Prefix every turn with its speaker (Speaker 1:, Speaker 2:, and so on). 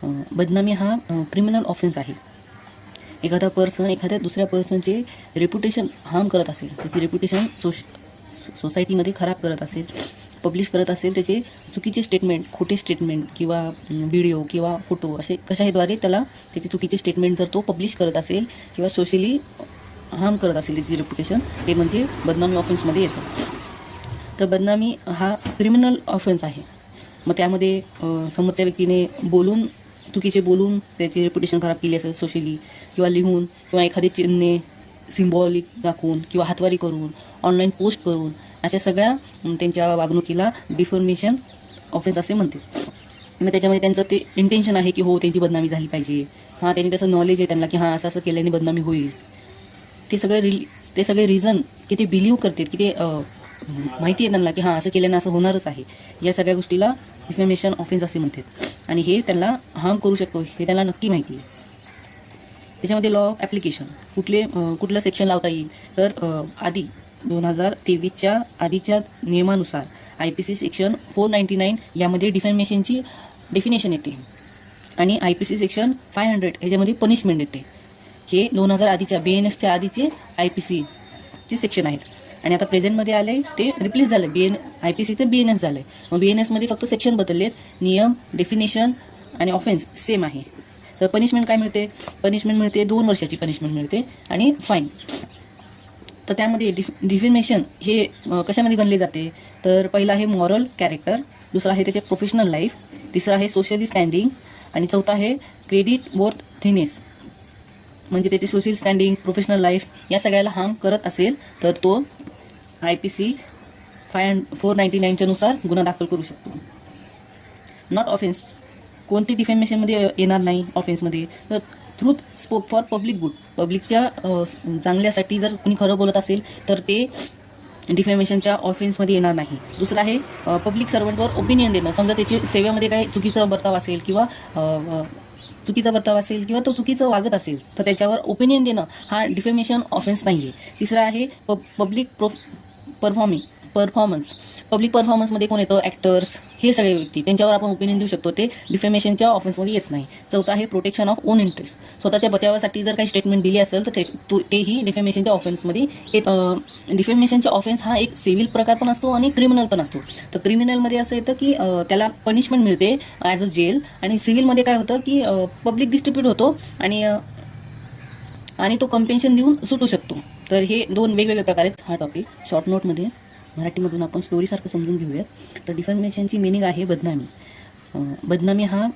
Speaker 1: बदनामी हा criminal offence आहे. एखादा पर्सन एखाद्या दुसऱ्या पर्सनचे रेप्युटेशन हार्म करत असेल, त्याची रेप्युटेशन सोसायटीमध्ये खराब करत असेल, पब्लिश करत असेल, त्याचे चुकीचे स्टेटमेंट, खोटे स्टेटमेंट किंवा व्हिडिओ किंवा फोटो असे कशाद्वारे त्याला त्याचे चुकीचे स्टेटमेंट जर तो पब्लिश करत असेल किंवा सोशली हार्म करत असेल त्याची रेप्युटेशन, ते म्हणजे बदनामी ऑफेन्समध्ये येतं. तर बदनामी हा क्रिमिनल ऑफेन्स आहे. मग त्यामध्ये समोरच्या व्यक्तीने चुकीचे बोलून त्याची रेप्युटेशन खराब केली असेल सोशली, किंवा लिहून, किंवा एखादे चिन्हे सिम्बॉलिक दाखवून, किंवा हातवारी करून, ऑनलाईन पोस्ट करून, अशा सगळ्या त्यांच्या वागणुकीला डिफॉर्मेशन ऑफेन्स असे म्हणते. मग त्याच्यामध्ये त्यांचं ते इंटेन्शन आहे की हो त्यांची बदनामी झाली पाहिजे, हां त्यांनी त्याचं नॉलेज आहे त्यांना की हां असं केल्याने बदनामी होईल. ते सगळे रिझन की ते बिलीव्ह करतात की ते माहिती आहे त्यांना की हां असं केल्यानं असं होणारच आहे. या सगळ्या गोष्टीला डिफॅमेशन ऑफेन्स असे म्हणतात. आणि हे त्यांना हार्म करू शकतो हे त्यांना नक्की माहिती आहे. त्याच्यामध्ये लॉ ऑफ ॲप्लिकेशन कुठलं सेक्शन लावता येईल तर आधी 2023च्या आधीच्या नियमानुसार IPC सेक्शन 499 यामध्ये डिफॅमेशनची डेफिनेशन येते आणि IPC सेक्शन 500 ह्याच्यामध्ये पनिशमेंट येते. हे 2000 आधीच्या BNSच्या आधीचे IPCचे सेक्शन आहेत. आणि आता प्रेझेंटमध्ये आले ते रिप्लेस झालं, IPCचं BNS झालं आहे. मग BNSमध्ये फक्त सेक्शन बदललेत, नियम, डेफिनेशन आणि ऑफेन्स सेम आहे. तर पनिशमेंट काय मिळते? पनिशमेंट मिळते 2 वर्षाची पनिशमेंट मिळते आणि फाईन. तर त्यामध्ये डिफॅमेशन हे कशामध्ये गणले जाते तर पहिला आहे मॉरल कॅरेक्टर, दुसरा आहे त्याचे प्रोफेशनल लाईफ, तिसरा आहे सोशली स्टँडिंग आणि चौथा आहे क्रेडिट वर्थीनेस. म्हणजे त्याची सोशल स्टँडिंग, प्रोफेशनल लाईफ या सगळ्याला हार्म करत असेल तर तो IPC 499च्या नुसार गुन्हा दाखल करू शकतो. नॉट ऑफेन्स कोणती डिफॅमेशनमध्ये येणार नाही ऑफेन्समध्ये तर truth spoke for public good, पब्लिकच्या चांगल्यासाठी जर कुणी खरं बोलत असेल तर ते डिफॅमेशनच्या ऑफेन्समध्ये येणार नाही. दुसरं आहे पब्लिक सर्वंटवर ओपिनियन देणं, समजा त्याची सेवेमध्ये काही चुकीचा बर्ताव असेल किंवा तो चुकीचं वागत असेल तर त्याच्यावर ओपिनियन देणं हा डिफॅमेशन ऑफेन्स नाही आहे. तिसरा आहे पब्लिक पब्लिक परफॉर्मन्समध्ये कोण येतं? ॲक्टर्स, हे सगळे व्यक्ती, त्यांच्यावर आपण ओपिनियन देऊ शकतो, ते डिफॅमेशनच्या ऑफेन्समध्ये येत नाही. चौथा आहे प्रोटेक्शन ऑफ ओन इंटरेस्ट, स्वतःच्या बचावासाठी जर काही स्टेटमेंट दिली असेल तर तेही डिफॅमेशनच्या ऑफेन्समध्ये डिफॅमेशनचा ऑफेन्स हा एक सिव्हिल प्रकार पण असतो आणि क्रिमिनल पण असतो. तर क्रिमिनलमध्ये असं येतं की त्याला पनिशमेंट मिळते ॲज अ जेल, आणि सिव्हिलमध्ये काय होतं की पब्लिक डिस्ट्रीब्यूट होतो आणि तो कंपेन्शन देऊन सुटू शकतो. तर हे 2 वेगवेगळे प्रकार आहेत. हा टॉपिक शॉर्ट नोटमध्ये मराठीमधून आपण स्टोरीसारखं समजून घेऊयात. तर डिफॅमेशनची मिनिंग आहे बदनामी. बदनामी हा